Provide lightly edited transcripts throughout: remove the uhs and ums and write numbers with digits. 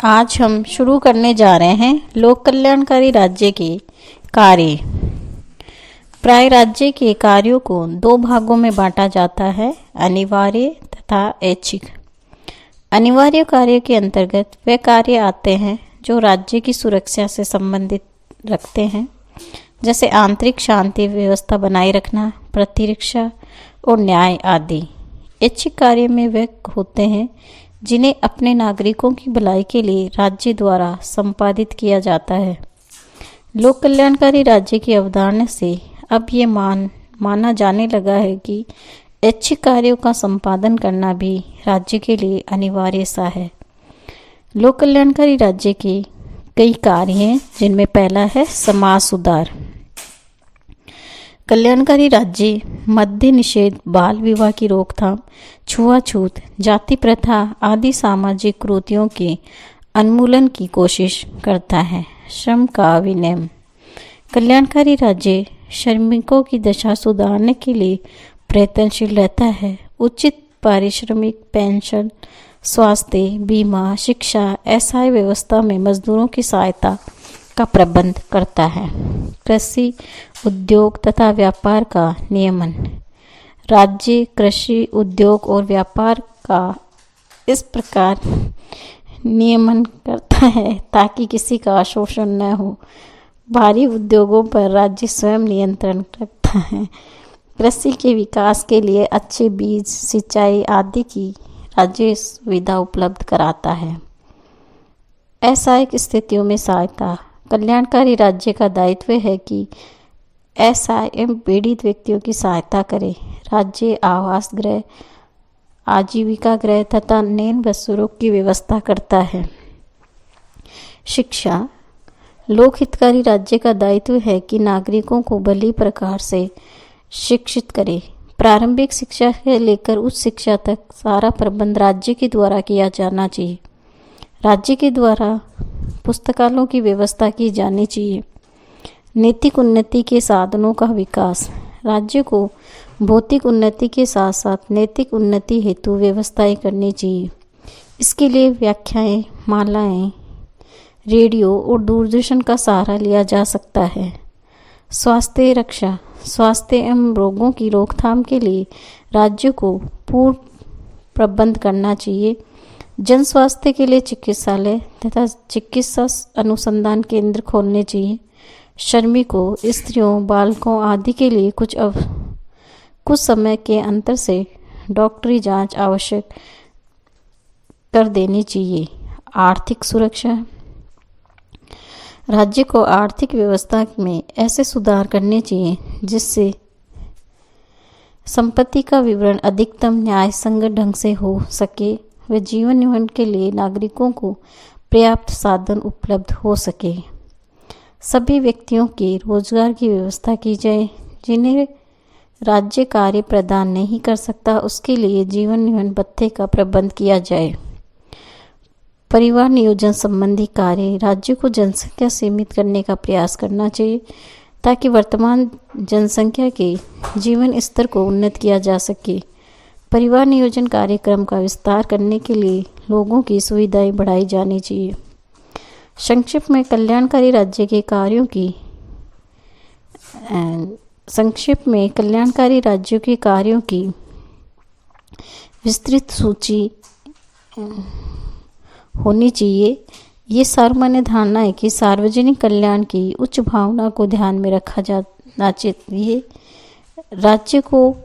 आज हम शुरू करने जा रहे हैं लोक कल्याणकारी राज्य के कार्य। प्राय राज्य के कार्यों को दो भागों में बांटा जाता है, अनिवार्य तथा ऐच्छिक। अनिवार्य कार्य के अंतर्गत वे कार्य आते हैं जो राज्य की सुरक्षा से संबंधित रखते हैं, जैसे आंतरिक शांति व्यवस्था बनाए रखना, प्रतिरक्षा और न्याय आदि। ऐच्छिक कार्य में वे होते हैं जिन्हें अपने नागरिकों की भलाई के लिए राज्य द्वारा संपादित किया जाता है। लोक कल्याणकारी राज्य की अवधारणा से अब ये माना जाने लगा है कि ऐच्छिक कार्यों का संपादन करना भी राज्य के लिए अनिवार्य सा है। लोक कल्याणकारी राज्य के कई कार्य हैं, जिनमें पहला है समाज सुधार। कल्याणकारी राज्य मद्य निषेध, बाल विवाह की रोकथाम, छुआछूत, जाति प्रथा आदि सामाजिक कुरीतियों के उन्मूलन की कोशिश करता है। श्रम का विनियमन। कल्याणकारी राज्य श्रमिकों की दशा सुधारने के लिए प्रयत्नशील रहता है। उचित पारिश्रमिक, पेंशन, स्वास्थ्य बीमा, शिक्षा, एसआई व्यवस्था में मजदूरों की सहायता का प्रबंध करता है। कृषि, उद्योग तथा व्यापार का नियमन। राज्य कृषि, उद्योग और व्यापार का इस प्रकार नियमन करता है ताकि किसी का शोषण न हो। भारी उद्योगों पर राज्य स्वयं नियंत्रण रखता है। कृषि के विकास के लिए अच्छे बीज, सिंचाई आदि की राज्य सुविधा उपलब्ध कराता है। असहायक स्थितियों में सहायता। कल्याणकारी राज्य का दायित्व है कि असहाय एवं पीड़ित व्यक्तियों की सहायता करे। राज्य आवास गृह, आजीविका गृह तथा नैन वस्तुओं की व्यवस्था करता है। शिक्षा। लोक हितकारी राज्य का दायित्व है कि नागरिकों को भली प्रकार से शिक्षित करे। प्रारंभिक शिक्षा से लेकर उच्च शिक्षा तक सारा प्रबंध राज्य के द्वारा किया जाना चाहिए। राज्य के द्वारा पुस्तकालयों की व्यवस्था की जानी चाहिए। नैतिक उन्नति के साधनों का विकास। राज्य को भौतिक उन्नति के साथ साथ नैतिक उन्नति हेतु व्यवस्थाएं करनी चाहिए। इसके लिए व्याख्याएं, मालाएं, रेडियो और दूरदर्शन का सहारा लिया जा सकता है। स्वास्थ्य रक्षा। स्वास्थ्य एवं रोगों की रोकथाम के लिए राज्य को पूर्ण प्रबंध करना चाहिए। जन स्वास्थ्य के लिए चिकित्सालय तथा चिकित्सा अनुसंधान केंद्र खोलने चाहिए। श्रमिकों, स्त्रियों, बालकों आदि के लिए कुछ समय के अंतर से डॉक्टरी जांच आवश्यक कर देनी चाहिए। आर्थिक सुरक्षा। राज्य को आर्थिक व्यवस्था में ऐसे सुधार करने चाहिए जिससे संपत्ति का विवरण अधिकतम न्याय संगत ढंग से हो सके व जीवन निर्वाह के लिए नागरिकों को पर्याप्त साधन उपलब्ध हो सके। सभी व्यक्तियों के रोजगार की व्यवस्था की जाए। जिन्हें राज्य कार्य प्रदान नहीं कर सकता, उसके लिए जीवन निर्वाह भत्ते का प्रबंध किया जाए। परिवार नियोजन संबंधी कार्य। राज्य को जनसंख्या सीमित करने का प्रयास करना चाहिए ताकि वर्तमान जनसंख्या के जीवन स्तर को उन्नत किया जा सके। परिवार नियोजन कार्यक्रम का विस्तार करने के लिए लोगों की सुविधाएं बढ़ाई जानी चाहिए। संक्षिप्त में कल्याणकारी राज्य के कार्यों की विस्तृत सूची होनी चाहिए। ये सामान्य धारणा है कि सार्वजनिक कल्याण की उच्च भावना को ध्यान में रखा जाना चाहिए। राज्य को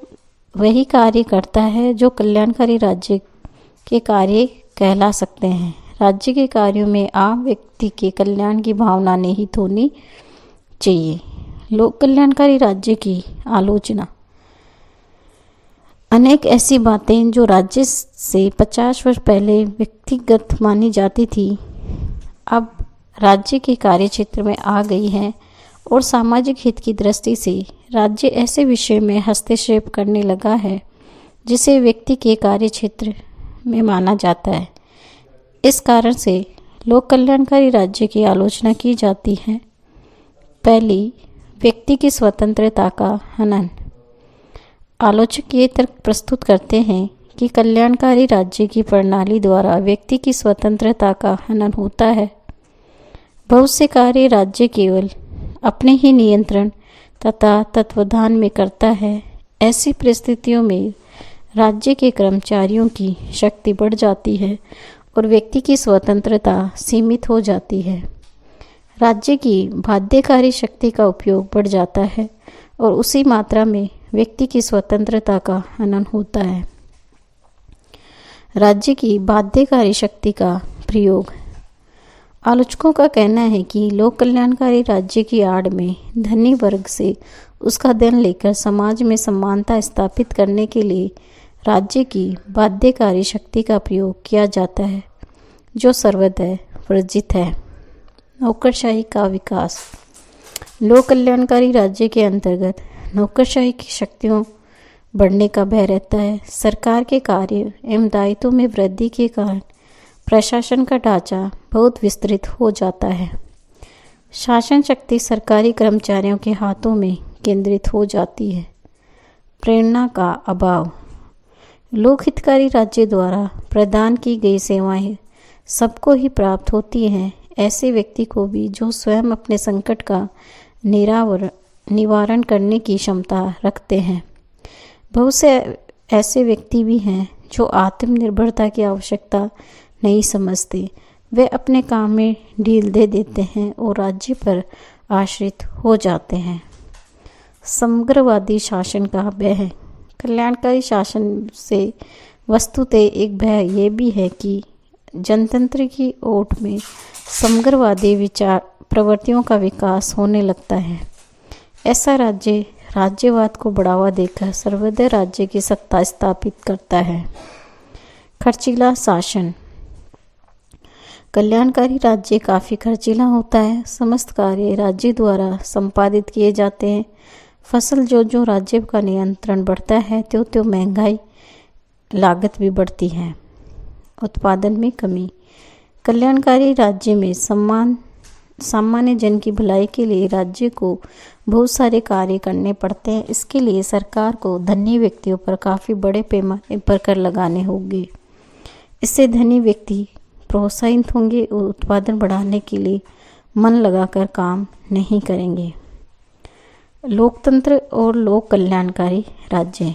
वही कार्य करता है जो कल्याणकारी राज्य के कार्य कहला सकते हैं। राज्य के कार्यों में आम व्यक्ति के कल्याण की भावना निहित होनी चाहिए। लोक कल्याणकारी राज्य की आलोचना। अनेक ऐसी बातें जो राज्य से 50 वर्ष पहले व्यक्तिगत मानी जाती थी, अब राज्य के कार्यक्षेत्र में आ गई हैं और सामाजिक हित की दृष्टि से राज्य ऐसे विषय में हस्तक्षेप करने लगा है जिसे व्यक्ति के कार्यक्षेत्र में माना जाता है। इस कारण से लोक कल्याणकारी राज्य की आलोचना की जाती है। पहली, व्यक्ति की स्वतंत्रता का हनन। आलोचक ये तर्क प्रस्तुत करते हैं कि कल्याणकारी राज्य की प्रणाली द्वारा व्यक्ति की स्वतंत्रता का हनन होता है। बहुत से कार्य राज्य केवल अपने ही नियंत्रण तथा तत्वावधान में करता है। ऐसी परिस्थितियों में राज्य के कर्मचारियों की शक्ति बढ़ जाती है और व्यक्ति की स्वतंत्रता सीमित हो जाती है। राज्य की बाध्यकारी शक्ति का उपयोग बढ़ जाता है और उसी मात्रा में व्यक्ति की स्वतंत्रता का हनन होता है। राज्य की बाध्यकारी शक्ति का प्रयोग। आलोचकों का कहना है कि लोक कल्याणकारी राज्य की आड़ में धनी वर्ग से उसका धन लेकर समाज में समानता स्थापित करने के लिए राज्य की बाध्यकारी शक्ति का प्रयोग किया जाता है, जो सर्वथा वर्जित है। नौकरशाही का विकास। लोक कल्याणकारी राज्य के अंतर्गत नौकरशाही की शक्तियों बढ़ने का भय रहता है। सरकार के कार्य एवं दायित्वों में वृद्धि के कारण प्रशासन का ढांचा बहुत विस्तृत हो जाता है। शासन शक्ति सरकारी कर्मचारियों के हाथों में केंद्रित हो जाती है। प्रेरणा का अभाव। लोकहितकारी राज्य द्वारा प्रदान की गई सेवाएं सबको ही प्राप्त होती हैं। ऐसे व्यक्ति को भी जो स्वयं अपने संकट का निवारण करने की क्षमता रखते हैं। बहुत से ऐसे व्यक्ति भी हैं जो आत्मनिर्भरता की आवश्यकता नहीं समझते। वे अपने काम में ढील दे देते हैं और राज्य पर आश्रित हो जाते हैं। समग्रवादी शासन का भय। कल्याणकारी शासन से वस्तुतः एक भय ये भी है कि जनतंत्र की ओट में समग्रवादी विचार प्रवृत्तियों का विकास होने लगता है। ऐसा राज्य राज्यवाद को बढ़ावा देकर सर्वोदय राज्य की सत्ता स्थापित करता है। खर्चीला शासन। कल्याणकारी राज्य काफ़ी खर्चीला होता है। समस्त कार्य राज्य द्वारा संपादित किए जाते हैं। फसल जो राज्य का नियंत्रण बढ़ता है त्यों महंगाई लागत भी बढ़ती है। उत्पादन में कमी। कल्याणकारी राज्य में सामान्य जन की भलाई के लिए राज्य को बहुत सारे कार्य करने पड़ते हैं। इसके लिए सरकार को धनी व्यक्तियों पर काफ़ी बड़े पैमाने पर कर लगाने होंगे। इससे धनी व्यक्ति प्रोत्साहित होंगे और उत्पादन बढ़ाने के लिए मन लगाकर काम नहीं करेंगे। लोकतंत्र और लोक कल्याणकारी राज्य।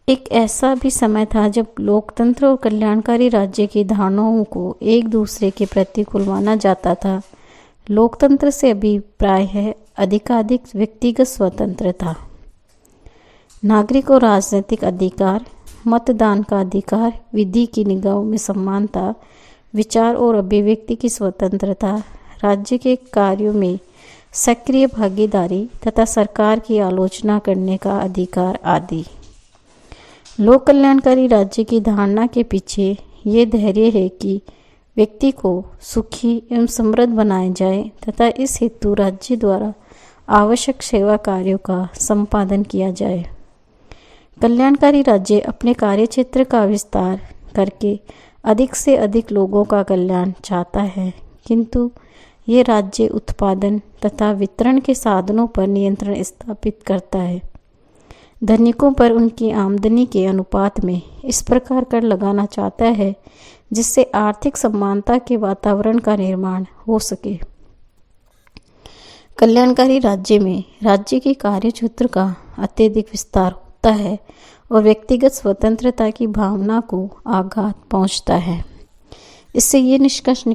एक ऐसा भी समय था जब लोकतंत्र और कल्याणकारी राज्य की धारणाओं को एक दूसरे के प्रतिकूल माना जाता था। लोकतंत्र से अभिप्राय है अधिकाधिक व्यक्तिगत स्वतंत्रता, नागरिक और राजनीतिक अधिकार, मतदान का अधिकार, विधि की निगाहों में समानता, विचार और अभिव्यक्ति की स्वतंत्रता, राज्य के कार्यों में सक्रिय भागीदारी तथा सरकार की आलोचना करने का अधिकार आदि। लोक कल्याणकारी राज्य की धारणा के पीछे ये धैर्य है कि व्यक्ति को सुखी एवं समृद्ध बनाया जाए तथा इस हेतु राज्य द्वारा आवश्यक सेवा कार्यों का संपादन किया जाए। कल्याणकारी राज्य अपने कार्यक्षेत्र का विस्तार करके अधिक से अधिक लोगों का कल्याण चाहता है, किंतु ये राज्य उत्पादन तथा वितरण के साधनों पर नियंत्रण स्थापित करता है। धनिकों पर उनकी आमदनी के अनुपात में इस प्रकार कर लगाना चाहता है जिससे आर्थिक समानता के वातावरण का निर्माण हो सके। कल्याणकारी राज्य में राज्य के कार्यक्षेत्र का अत्यधिक विस्तार होता है और व्यक्तिगत स्वतंत्रता की भावना को आघात पहुंचता है। इससे ये निष्कर्ष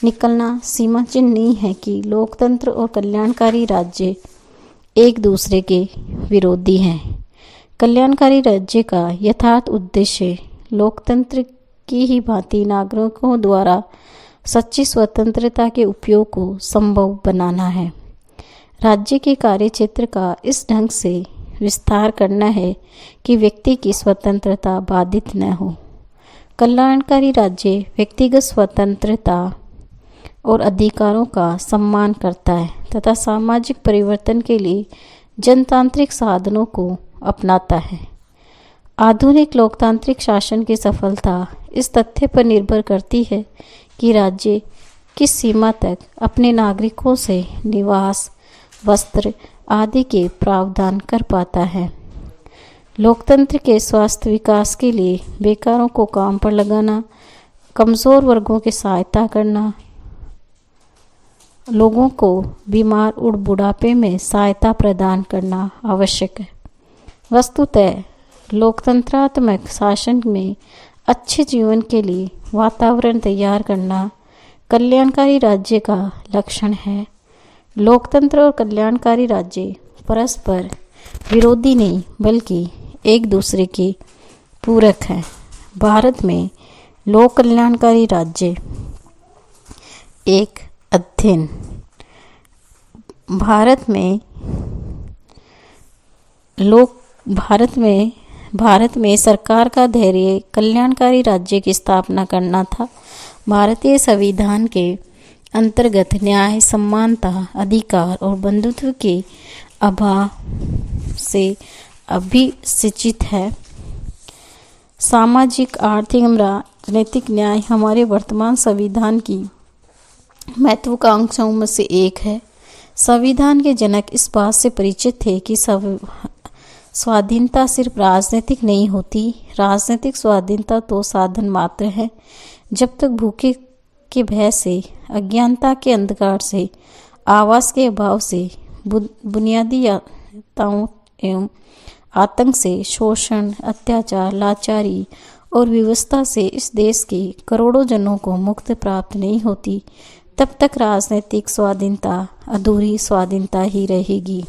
निकलना सीमाचिह्न नहीं है कि लोकतंत्र और कल्याणकारी राज्य एक दूसरे के विरोधी हैं। कल्याणकारी राज्य का यथार्थ उद्देश्य लोकतंत्र की ही भांति नागरिकों द्वारा सच्ची स्वतंत्रता के उपयोग को संभव बनाना है। राज्य के कार्यक्षेत्र का इस ढंग से विस्तार करना है कि व्यक्ति की स्वतंत्रता बाधित न हो। कल्याणकारी राज्य व्यक्तिगत स्वतंत्रता और अधिकारों का सम्मान करता है तथा सामाजिक परिवर्तन के लिए जनतांत्रिक साधनों को अपनाता है। आधुनिक लोकतांत्रिक शासन की सफलता इस तथ्य पर निर्भर करती है कि राज्य किस सीमा तक अपने नागरिकों से निवास, वस्त्र आदि के प्रावधान कर पाता है। लोकतंत्र के स्वास्थ्य विकास के लिए बेकारों को काम पर लगाना, कमज़ोर वर्गों की सहायता करना, लोगों को बीमार और बुढ़ापे में सहायता प्रदान करना आवश्यक है। वस्तुतः लोकतंत्रात्मक शासन में अच्छे जीवन के लिए वातावरण तैयार करना कल्याणकारी राज्य का लक्षण है। लोकतंत्र और कल्याणकारी राज्य परस्पर विरोधी नहीं बल्कि एक दूसरे के पूरक हैं। भारत में लोक कल्याणकारी राज्य एक अध्ययन। भारत में सरकार का ध्येय कल्याणकारी राज्य की स्थापना करना था। भारतीय संविधान के अंतर्गत न्याय, समानता, अधिकार और बंधुत्व के अभाव से अभिसिंचित है। सामाजिक, आर्थिक एवं राजनीतिक न्याय हमारे वर्तमान संविधान की महत्वाकांक्षाओं में से एक है। संविधान के जनक इस बात से परिचित थे कि स्वाधीनता सिर्फ राजनीतिक नहीं होती। राजनीतिक स्वाधीनता तो साधन मात्र है। जब तक भूखे के भय से, अज्ञानता के अंधकार से, आवास के अभाव से, बुनियादिताओं एवं आतंक से, शोषण, अत्याचार, लाचारी और विवशता से इस देश के करोड़ों जनों को मुक्ति प्राप्त नहीं होती, तब तक राजनीतिक स्वाधीनता अधूरी स्वाधीनता ही रहेगी।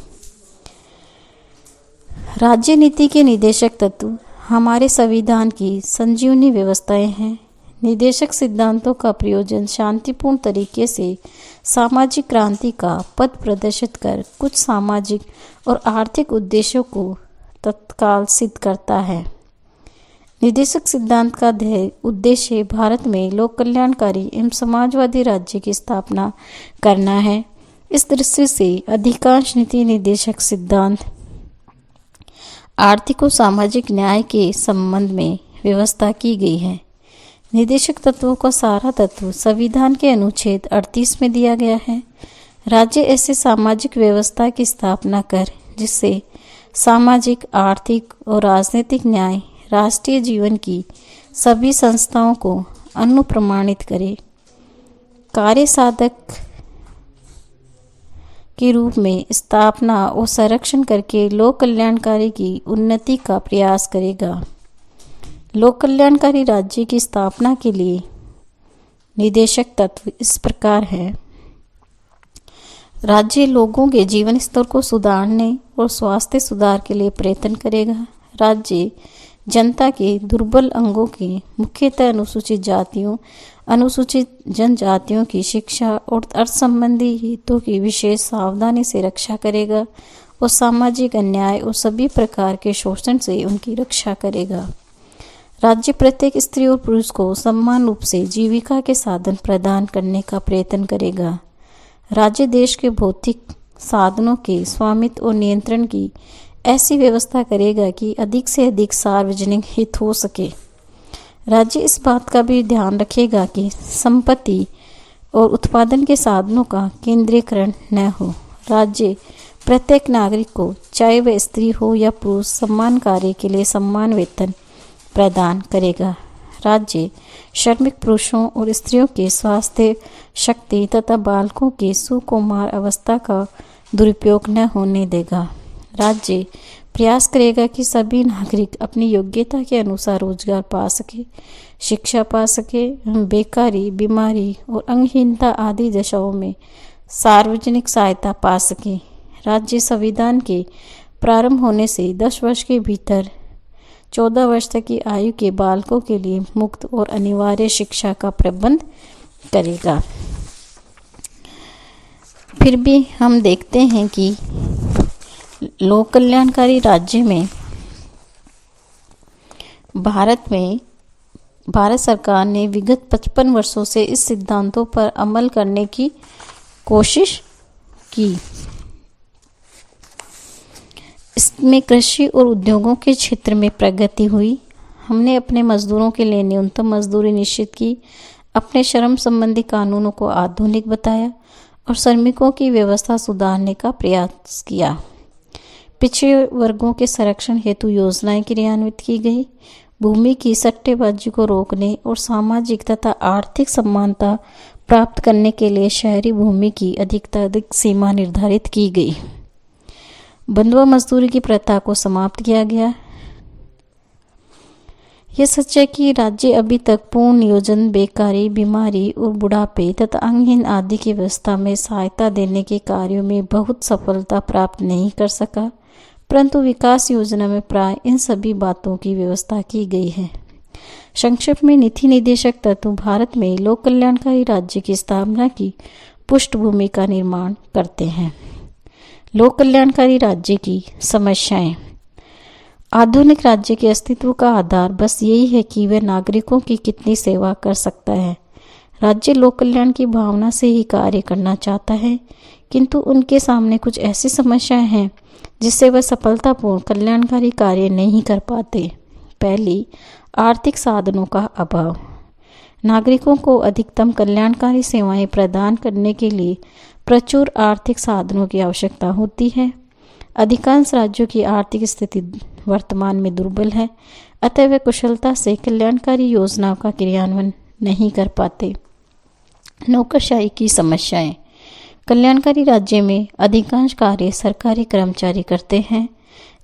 राज्य नीति के निदेशक तत्व हमारे संविधान की संजीवनी व्यवस्थाएं हैं। निदेशक सिद्धांतों का प्रयोजन शांतिपूर्ण तरीके से सामाजिक क्रांति का पथ प्रदर्शित कर कुछ सामाजिक और आर्थिक उद्देश्यों को तत्काल सिद्ध करता है। निदेशक सिद्धांत का उद्देश्य भारत में लोक कल्याणकारी एवं समाजवादी राज्य की स्थापना करना है। इस दृष्टि से अधिकांश नीति निदेशक सिद्धांत आर्थिक और सामाजिक न्याय के संबंध में व्यवस्था की गई है। निदेशक तत्वों का सारा तत्व संविधान के अनुच्छेद 38 में दिया गया है। राज्य ऐसे सामाजिक व्यवस्था की स्थापना कर जिससे सामाजिक, आर्थिक और राजनीतिक न्याय राष्ट्रीय जीवन की सभी संस्थाओं को अनुप्रमाणित करे। कार्य साधक के रूप में स्थापना और संरक्षण करके लोक कल्याणकारी की उन्नति का प्रयास करेगा। लोक कल्याणकारी राज्य की स्थापना के लिए निदेशक तत्व इस प्रकार है। राज्य लोगों के जीवन स्तर को सुधारने और स्वास्थ्य सुधार के लिए प्रयत्न करेगा। राज्य जनता के दुर्बल अंगों के, मुख्यतः अनुसूचित जातियों, अनुसूचित जनजातियों की शिक्षा और अर्थ संबंधी हितों की विशेष सावधानी से रक्षा करेगा और सामाजिक अन्याय और सभी प्रकार के शोषण से उनकी रक्षा करेगा। राज्य प्रत्येक स्त्री और पुरुष को समान रूप से जीविका के साधन प्रदान करने का प्रयत्न करेगा। राज्य देश के भौतिक साधनों के स्वामित्व और नियंत्रण की ऐसी व्यवस्था करेगा कि अधिक से अधिक सार्वजनिक हित हो सके। राज्य इस बात का भी ध्यान रखेगा कि संपत्ति और उत्पादन के साधनों का केंद्रीकरण न हो। राज्य प्रत्येक नागरिक को, चाहे वह स्त्री हो या पुरुष, समान कार्य के लिए समान वेतन प्रदान करेगा। राज्य श्रमिक पुरुषों और स्त्रियों के स्वास्थ्य, शक्ति तथा बालकों की सुकुमार अवस्था का दुरुपयोग न होने देगा। राज्य प्रयास करेगा कि सभी नागरिक अपनी योग्यता के अनुसार रोजगार पा सके, शिक्षा पा सके, बेकारी, बीमारी और अंगहीनता आदि दशाओं में सार्वजनिक सहायता पा सके। राज्य संविधान के प्रारंभ होने से 10 वर्ष के भीतर 14 वर्ष तक की आयु के बालकों के लिए मुफ्त और अनिवार्य शिक्षा का प्रबंध करेगा। फिर भी हम देखते हैं कि लोक कल्याणकारी राज्य में भारत सरकार ने विगत 55 वर्षों से इस सिद्धांतों पर अमल करने की कोशिश की। इसमें कृषि और उद्योगों के क्षेत्र में प्रगति हुई। हमने अपने मजदूरों के लिए न्यूनतम मजदूरी निश्चित की, अपने श्रम संबंधी कानूनों को आधुनिक बताया और श्रमिकों की व्यवस्था सुधारने का प्रयास किया। पिछड़े वर्गों के संरक्षण हेतु योजनाएं क्रियान्वित की गई। भूमि की सट्टेबाजी को रोकने और सामाजिक तथा आर्थिक समानता प्राप्त करने के लिए शहरी भूमि की अधिक सीमा निर्धारित की गई। बंधुआ मजदूरी की प्रथा को समाप्त किया गया। यह सच है कि राज्य अभी तक पूर्ण नियोजन, बेकारी, बीमारी और बुढ़ापे तथा अंगहीन आदि की व्यवस्था में सहायता देने के कार्यों में बहुत सफलता प्राप्त नहीं कर सका, परंतु विकास योजना में प्राय इन सभी बातों की व्यवस्था की गई है। संक्षेप में नीति निर्देशक तत्व भारत में लोक कल्याणकारी राज्य की स्थापना की पृष्ठभूमि का निर्माण करते हैं। लोक कल्याणकारी राज्य की समस्याएं। आधुनिक राज्य के अस्तित्व का आधार बस यही है कि वह नागरिकों की कितनी सेवा कर सकता है। राज्य लोक कल्याण की भावना से ही कार्य करना चाहता है, किंतु उनके सामने कुछ ऐसी समस्याएं हैं जिससे वह सफलतापूर्ण कल्याणकारी कार्य नहीं कर पाते। पहली, आर्थिक साधनों का अभाव। नागरिकों को अधिकतम कल्याणकारी सेवाएं प्रदान करने के लिए प्रचुर आर्थिक साधनों की आवश्यकता होती है। अधिकांश राज्यों की आर्थिक स्थिति वर्तमान में दुर्बल है, अतः वे कुशलता से कल्याणकारी योजनाओं का क्रियान्वयन नहीं कर पाते। नौकरशाही की समस्याएं। कल्याणकारी राज्य में अधिकांश कार्य सरकारी कर्मचारी करते हैं।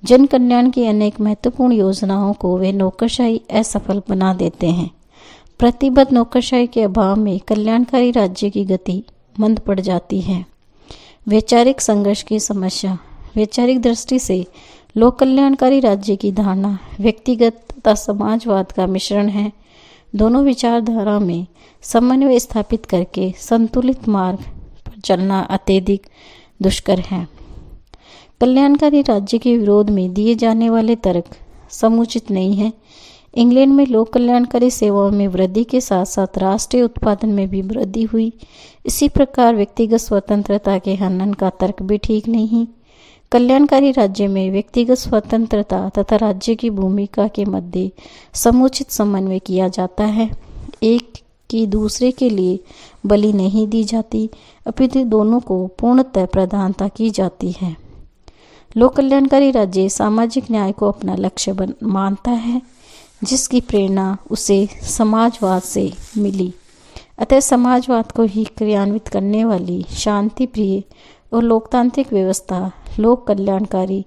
जन कल्याण की अनेक महत्वपूर्ण योजनाओं को वे नौकरशाही असफल बना देते हैं। प्रतिबद्ध नौकरशाही के अभाव में कल्याणकारी राज्य की गति मंद पड़ जाती है। वैचारिक संघर्ष की समस्या। वैचारिक दृष्टि से लोक कल्याणकारी राज्य की धारणा व्यक्तिगत तथा समाजवाद का मिश्रण है। दोनों विचारधारा में समन्वय स्थापित करके संतुलित मार्ग पर चलना अत्यधिक दुष्कर है। कल्याणकारी राज्य के विरोध में दिए जाने वाले तर्क समुचित नहीं है। इंग्लैंड में लोक कल्याणकारी सेवाओं में वृद्धि के साथ साथ राष्ट्रीय उत्पादन में भी वृद्धि हुई। इसी प्रकार व्यक्तिगत स्वतंत्रता के हनन का तर्क भी ठीक नहीं। कल्याणकारी राज्य में व्यक्तिगत स्वतंत्रता तथा राज्य की भूमिका के मध्य समुचित समन्वय किया जाता है। एक की दूसरे के लिए बलि नहीं दी जाती, अपितु दोनों को पूर्णतः प्रधानता की जाती है। लोक कल्याणकारी राज्य सामाजिक न्याय को अपना लक्ष्य मानता है, जिसकी प्रेरणा उसे समाजवाद से मिली। अतः समाजवाद को ही क्रियान्वित करने वाली शांति प्रिय और लोकतांत्रिक व्यवस्था लोक कल्याणकारी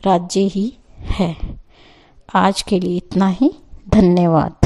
राज्य ही है। आज के लिए इतना ही। धन्यवाद।